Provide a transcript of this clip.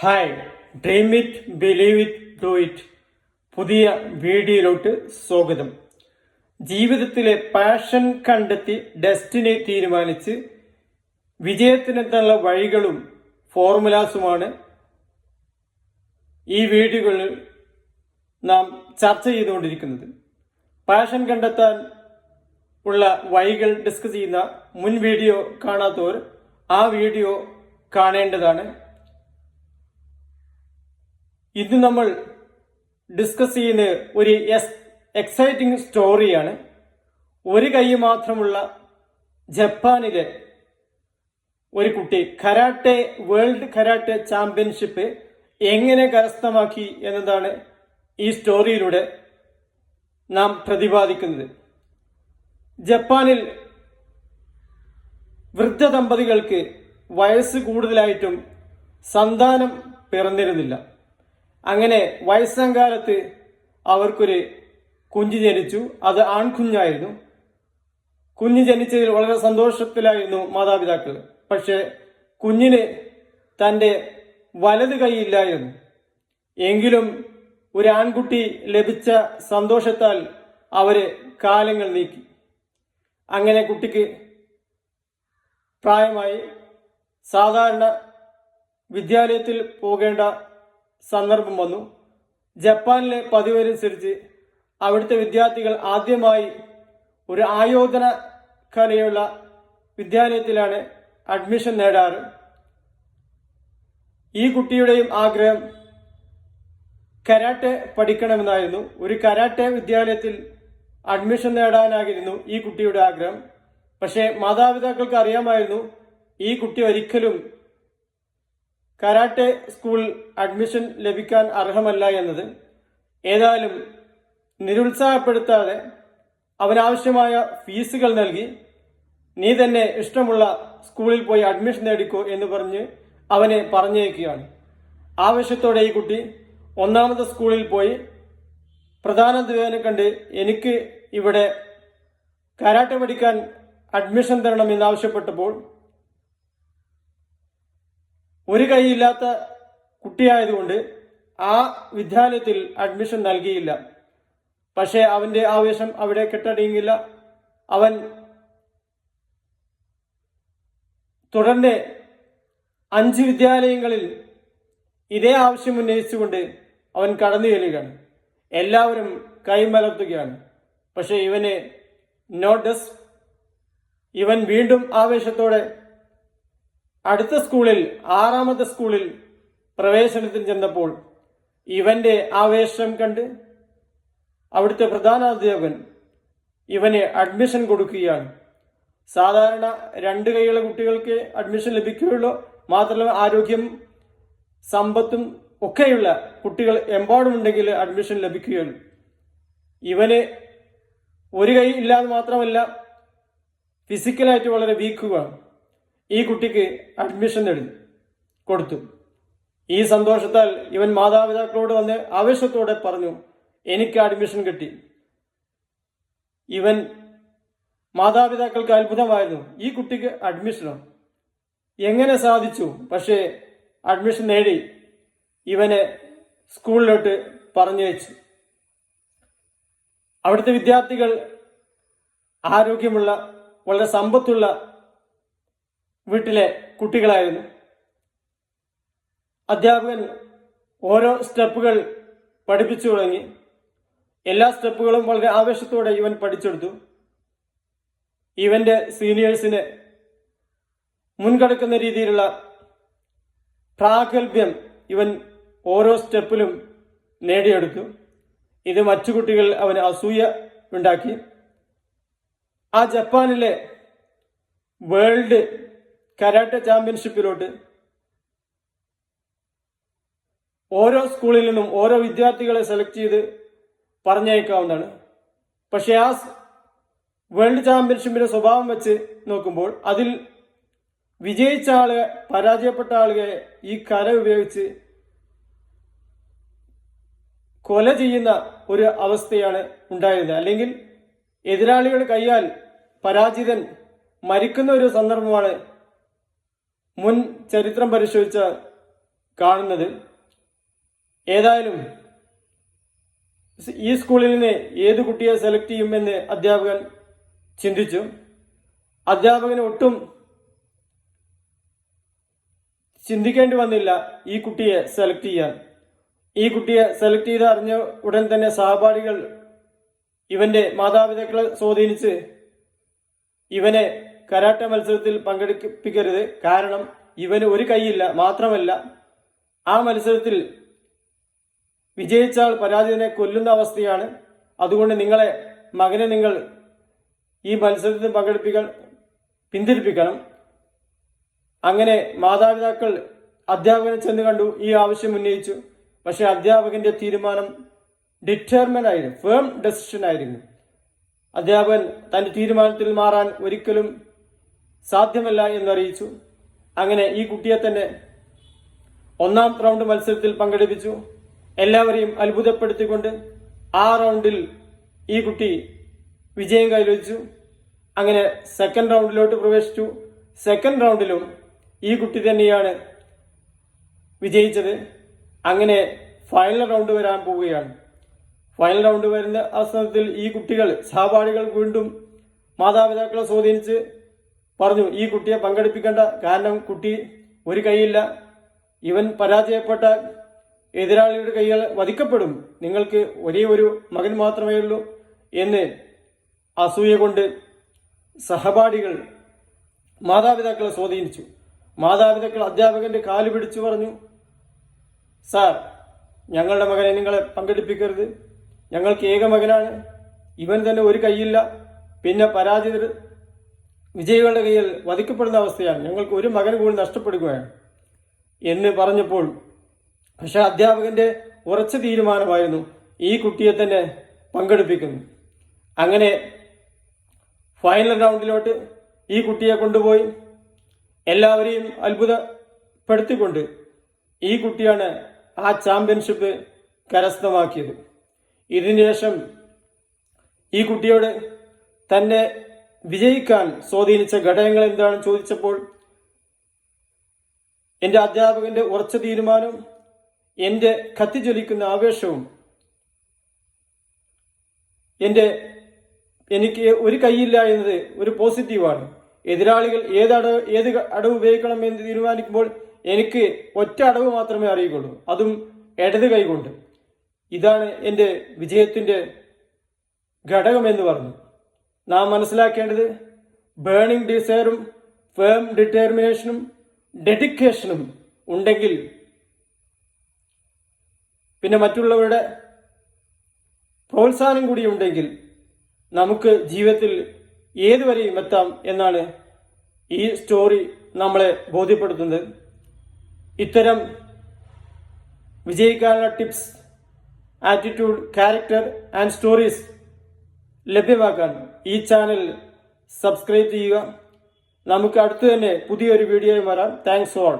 Hi, dream it, believe it, do it. പുതിയ വീഡിയോയിലോട്ട് സ്വാഗതം. ജീവിതത്തിലെ പാഷൻ കണ്ടെത്തി ഡെസ്റ്റിനി തീരുമാനിച്ച് വിജയത്തിനെത്താനുള്ള വഴികളും ഫോർമുലാസുമാണ് ഈ വീഡിയോകളിൽ നാം ചർച്ച ചെയ്തുകൊണ്ടിരിക്കുന്നത്. പാഷൻ കണ്ടെത്താൻ ഉള്ള വഴികൾ ഡിസ്കസ് ചെയ്യുന്ന മുൻ വീഡിയോ കാണാത്തവർ ആ വീഡിയോ കാണേണ്ടതാണ്. ഇന്ന് നമ്മൾ ഡിസ്കസ് ചെയ്യുന്ന ഒരു എക്സൈറ്റിംഗ് സ്റ്റോറിയാണ്. ഒരു കൈ മാത്രമുള്ള ജപ്പാനിലെ ഒരു കുട്ടി കരാട്ടെ വേൾഡ് കരാട്ടെ ചാമ്പ്യൻഷിപ്പ് എങ്ങനെ കരസ്ഥമാക്കി എന്നതാണ് ഈ സ്റ്റോറിയിലൂടെ നാം പ്രതിപാദിക്കുന്നത്. ജപ്പാനിൽ വൃദ്ധ ദമ്പതികൾക്ക് വയസ്സ് കൂടുതലായിട്ടും സന്താനം പിറന്നിരുന്നില്ല. അങ്ങനെ വയസ്സാം കാലത്ത് അവർക്കൊരു കുഞ്ഞ് ജനിച്ചു. അത് ആൺകുഞ്ഞായിരുന്നു. കുഞ്ഞ് ജനിച്ചതിൽ വളരെ സന്തോഷത്തിലായിരുന്നു മാതാപിതാക്കൾ. പക്ഷെ കുഞ്ഞിന് തൻ്റെ വലത് കൈയില്ലായിരുന്നു. എങ്കിലും ഒരു ആൺകുട്ടി ലഭിച്ച സന്തോഷത്താൽ അവര് കാലങ്ങൾ നീക്കി. അങ്ങനെ കുട്ടിക്ക് പ്രായമായി. സാധാരണ വിദ്യാലയത്തിൽ പോകേണ്ട സന്ദർഭം വന്നു. ജപ്പാനിലെ പതിവനുസരിച്ച് അവിടുത്തെ വിദ്യാർത്ഥികൾ ആദ്യമായി ഒരു ആയോധന കലയുള്ള വിദ്യാലയത്തിലാണ് അഡ്മിഷൻ നേടാറ്. ഈ കുട്ടിയുടെയും ആഗ്രഹം കരാട്ടെ പഠിക്കണമെന്നായിരുന്നു. ഒരു കരാട്ടെ വിദ്യാലയത്തിൽ അഡ്മിഷൻ നേടാനായിരുന്നു ഈ കുട്ടിയുടെ ആഗ്രഹം. പക്ഷേ മാതാപിതാക്കൾക്ക് അറിയാമായിരുന്നു ഈ കുട്ടി ഒരിക്കലും കരാട്ടെ സ്കൂൾ അഡ്മിഷൻ ലഭിക്കാൻ അർഹമല്ല എന്നത്. ഏതായാലും നിരുത്സാഹപ്പെടുത്താതെ അവനാവശ്യമായ ഫീസുകൾ നൽകി നീ തന്നെ ഇഷ്ടമുള്ള സ്കൂളിൽ പോയി അഡ്മിഷൻ നേടിക്കോ എന്ന് പറഞ്ഞ് അവനെ പറഞ്ഞയക്കുകയാണ്. ആവശ്യത്തോടെ ഈ കുട്ടി ഒന്നാമത്തെ സ്കൂളിൽ പോയി പ്രധാനാധ്യാപകനെ കണ്ട് എനിക്ക് ഇവിടെ കരാട്ടെ പഠിക്കാൻ അഡ്മിഷൻ തരണം എന്നാവശ്യപ്പെട്ടപ്പോൾ ഒരു കൈയില്ലാത്ത കുട്ടിയായതുകൊണ്ട് ആ വിദ്യാലയത്തിൽ അഡ്മിഷൻ നൽകിയില്ല. പക്ഷേ അവന്റെ ആവേശം അവിടെ കെട്ടടങ്ങിയില്ല. അവൻ തുടർന്ന് 5 വിദ്യാലയങ്ങളിൽ ഇതേ ആവശ്യം ഉന്നയിച്ചുകൊണ്ട് അവൻ കടന്നു ചെല്ലുകയാണ്. എല്ലാവരും കൈമലർത്തുകയാണ്. പക്ഷെ ഇവന് നോട്ടസ്. ഇവൻ വീണ്ടും ആവേശത്തോടെ അടുത്ത സ്കൂളിൽ 6ാമത്തെ സ്കൂളിൽ പ്രവേശനത്തിന് ചെന്നപ്പോൾ ഇവന്റെ ആവേശം കണ്ട് അവിടുത്തെ പ്രധാനാധ്യാപകൻ ഇവന് അഡ്മിഷൻ കൊടുക്കുകയാണ്. സാധാരണ 2 കൈയുള്ള കുട്ടികൾക്ക് അഡ്മിഷൻ ലഭിക്കുകയുള്ളൂ. മാത്രമല്ല ആരോഗ്യം സമ്പത്തും ഒക്കെയുള്ള കുട്ടികൾ എമ്പാടുമുണ്ടെങ്കിൽ അഡ്മിഷൻ ലഭിക്കുകയുള്ളൂ. ഇവന് ഒരു കൈ ഇല്ലാതെ മാത്രമല്ല ഫിസിക്കലായിട്ട് വളരെ വീക്കുമാണ്. ഈ കുട്ടിക്ക് അഡ്മിഷൻ കൊടുത്തു. ഈ സന്തോഷത്താൽ ഇവൻ മാതാപിതാക്കളോട് വന്ന് ആവേശത്തോടെ പറഞ്ഞു, എനിക്ക് അഡ്മിഷൻ കിട്ടി. ഇവൻ മാതാപിതാക്കൾക്ക് അത്ഭുതമായിരുന്നു. ഈ കുട്ടിക്ക് അഡ്മിഷനോ എങ്ങനെ സാധിച്ചു? പക്ഷേ അഡ്മിഷൻ നേടി ഇവനെ സ്കൂളിലോട്ട് പറഞ്ഞയച്ചു. അവിടുത്തെ വിദ്യാർത്ഥികൾ ആരോഗ്യമുള്ള വളരെ സമ്പത്തുള്ള വീട്ടിലെ കുട്ടികളായിരുന്നു. അധ്യാപകൻ ഓരോ സ്റ്റെപ്പുകൾ പഠിപ്പിച്ചു തുടങ്ങി. എല്ലാ സ്റ്റെപ്പുകളും വളരെ ആവേശത്തോടെ ഇവൻ പഠിച്ചെടുത്തു. ഇവന്റെ സീനിയേഴ്സിന് മുൻകടക്കുന്ന രീതിയിലുള്ള പ്രാഗൽഭ്യം ഇവൻ ഓരോ സ്റ്റെപ്പിലും നേടിയെടുത്തു. ഇത് മറ്റു കുട്ടികൾ അവന് അസൂയ ഉണ്ടാക്കി. ആ ജപ്പാനിലെ വേൾഡ് കരാട്ടെ ചാമ്പ്യൻഷിപ്പിലോട്ട് ഓരോ സ്കൂളിൽ നിന്നും ഓരോ വിദ്യാർത്ഥികളെ സെലക്ട് ചെയ്ത് പറഞ്ഞയക്കാവുന്നതാണ്. പക്ഷെ ആ വേൾഡ് ചാമ്പ്യൻഷിപ്പിന്റെ സ്വഭാവം വെച്ച് നോക്കുമ്പോൾ അതിൽ വിജയിച്ച ആളുകളെ പരാജയപ്പെട്ട ആളുകളെ ഈ കല ഉപയോഗിച്ച് കൊല ചെയ്യുന്ന ഒരു അവസ്ഥയാണ് ഉണ്ടായിരുന്നത്. അല്ലെങ്കിൽ എതിരാളികളുടെ കൈയാൽ പരാജിതൻ മരിക്കുന്ന ഒരു സന്ദർഭമാണ് മുൻ ചരിത്രം പരിശോധിച്ചാൽ കാണുന്നത്. ഏതായാലും ഈ സ്കൂളിൽ നിന്ന് ഏത് കുട്ടിയെ സെലക്ട് ചെയ്യുമെന്ന് അധ്യാപകൻ ചിന്തിച്ചു. അധ്യാപകന് ഒട്ടും ചിന്തിക്കേണ്ടി വന്നില്ല ഈ കുട്ടിയെ സെലക്ട് ചെയ്യാൻ. ഈ കുട്ടിയെ സെലക്ട് ചെയ്ത് അറിഞ്ഞ ഉടൻ തന്നെ സഹപാഠികൾ ഇവന്റെ മാതാപിതാക്കളെ സ്വാധീനിച്ച് ഇവനെ കരാട്ട മത്സരത്തിൽ പങ്കെടുപ്പിക്കരുത്, കാരണം ഇവന് ഒരു കൈയില്ല, മാത്രമല്ല ആ മത്സരത്തിൽ വിജയിച്ചാൽ പരാജിതനെ കൊല്ലുന്ന അവസ്ഥയാണ്. അതുകൊണ്ട് മകനെ നിങ്ങൾ ഈ മത്സരത്തിൽ പിന്തിരിപ്പിക്കണം. അങ്ങനെ മാതാപിതാക്കൾ അധ്യാപകനെ ചെന്ന് കണ്ടു, ഈ ആവശ്യം ഉന്നയിച്ചു. പക്ഷെ അധ്യാപകന്റെ തീരുമാനം ഡിറ്റർമിൻ ആയിരുന്നു, ഫേം ഡെസിഷൻ ആയിരുന്നു. അധ്യാപകൻ തന്റെ തീരുമാനത്തിൽ മാറാൻ ഒരിക്കലും സാധ്യമല്ല എന്നറിയിച്ചു. അങ്ങനെ ഈ കുട്ടിയെ തന്നെ 1ാം റൗണ്ട് മത്സരത്തിൽ പങ്കെടുപ്പിച്ചു. എല്ലാവരെയും അത്ഭുതപ്പെടുത്തിക്കൊണ്ട് ആ റൗണ്ടിൽ ഈ കുട്ടി വിജയം കൈവരിച്ചു. അങ്ങനെ 2nd റൗണ്ടിലോട്ട് പ്രവേശിച്ചു. 2nd റൗണ്ടിലും ഈ കുട്ടി തന്നെയാണ് വിജയിച്ചത്. അങ്ങനെ ഫൈനൽ റൗണ്ട് വരാൻ പോവുകയാണ്. ഫൈനൽ റൗണ്ട് വരുന്ന അവസരത്തിൽ ഈ കുട്ടികൾ സഹപാഠികൾ വീണ്ടും മാതാപിതാക്കളെ സ്വാധീനിച്ച് പറഞ്ഞു, ഈ കുട്ടിയെ പങ്കെടുപ്പിക്കേണ്ട, കാരണം കുട്ടി ഒരു കൈയില്ല, ഇവൻ പരാജയപ്പെട്ട എതിരാളിയുടെ കൈകൾ വധിക്കപ്പെടും, നിങ്ങൾക്ക് ഒരേ ഒരു മകൻ മാത്രമേ ഉള്ളൂ എന്ന് അസൂയ കൊണ്ട് സഹപാഠികൾ മാതാപിതാക്കളെ സ്വാധീനിച്ചു. മാതാപിതാക്കൾ അധ്യാപകന്റെ കാല് പിടിച്ചു പറഞ്ഞു, സാർ, ഞങ്ങളുടെ മകനെ നിങ്ങളെ പങ്കെടുപ്പിക്കരുത്, ഞങ്ങൾക്ക് ഏക മകനാണ്, ഇവൻ തന്നെ ഒരു കൈയില്ല, പിന്നെ പരാജിതർ വിജയികളുടെ കയ്യിൽ വധിക്കപ്പെടുന്ന അവസ്ഥയാണ്, ഞങ്ങൾക്ക് ഒരു മകൻ കൂടി നഷ്ടപ്പെടുകയാണ് എന്ന് പറഞ്ഞപ്പോൾ, പക്ഷെ അധ്യാപകന്റെ ഉറച്ച തീരുമാനമായിരുന്നു ഈ കുട്ടിയെ തന്നെ പങ്കെടുപ്പിക്കുന്നു. അങ്ങനെ ഫൈനൽ റൗണ്ടിലോട്ട് ഈ കുട്ടിയെ കൊണ്ടുപോയി എല്ലാവരെയും അത്ഭുതപ്പെടുത്തിക്കൊണ്ട് ഈ കുട്ടിയാണ് ആ ചാമ്പ്യൻഷിപ്പ് കരസ്ഥമാക്കിയത്. ഇതിനുശേഷം ഈ കുട്ടിയോട് തന്നെ വിജയിക്കാൻ സ്വാധീനിച്ച ഘടകങ്ങൾ എന്താണെന്ന് ചോദിച്ചപ്പോൾ, എൻ്റെ അധ്യാപകന്റെ ഉറച്ച തീരുമാനവും എൻ്റെ കത്തിജ്വലിക്കുന്ന ആവേശവും എനിക്ക് ഒരു കൈയില്ല എന്നത് ഒരു പോസിറ്റീവാണ്. എതിരാളികൾ ഏത് അടവ് ഉപയോഗിക്കണം എന്ന് തീരുമാനിക്കുമ്പോൾ എനിക്ക് ഒറ്റ അടവ് മാത്രമേ അറിയുകയുള്ളൂ, അതും ഇടത് കൈകൊണ്ട്. ഇതാണ് എൻ്റെ വിജയത്തിൻ്റെ ഘടകമെന്ന് പറഞ്ഞു. നാം മനസ്സിലാക്കേണ്ടത് ബേണിംഗ് ഡിസയറും ഫേം ഡിറ്റർമിനേഷനും ഡെഡിക്കേഷനും ഉണ്ടെങ്കിൽ പിന്നെ മറ്റുള്ളവരുടെ പ്രോത്സാഹനം കൂടി ഉണ്ടെങ്കിൽ നമുക്ക് ജീവിതത്തിൽ ഏതുവരെയും എത്താം എന്നാണ് ഈ സ്റ്റോറി നമ്മളെ ബോധ്യപ്പെടുത്തുന്നത്. ഇത്തരം വിജയിക്കാനുള്ള tips, attitude, character and stories ലഭ്യമാക്കാൻ ഈ ചാനൽ സബ്സ്ക്രൈബ് ചെയ്യുക. നമുക്ക് അടുത്ത് തന്നെ പുതിയൊരു വീഡിയോയിൽ വരാം. Thanks all.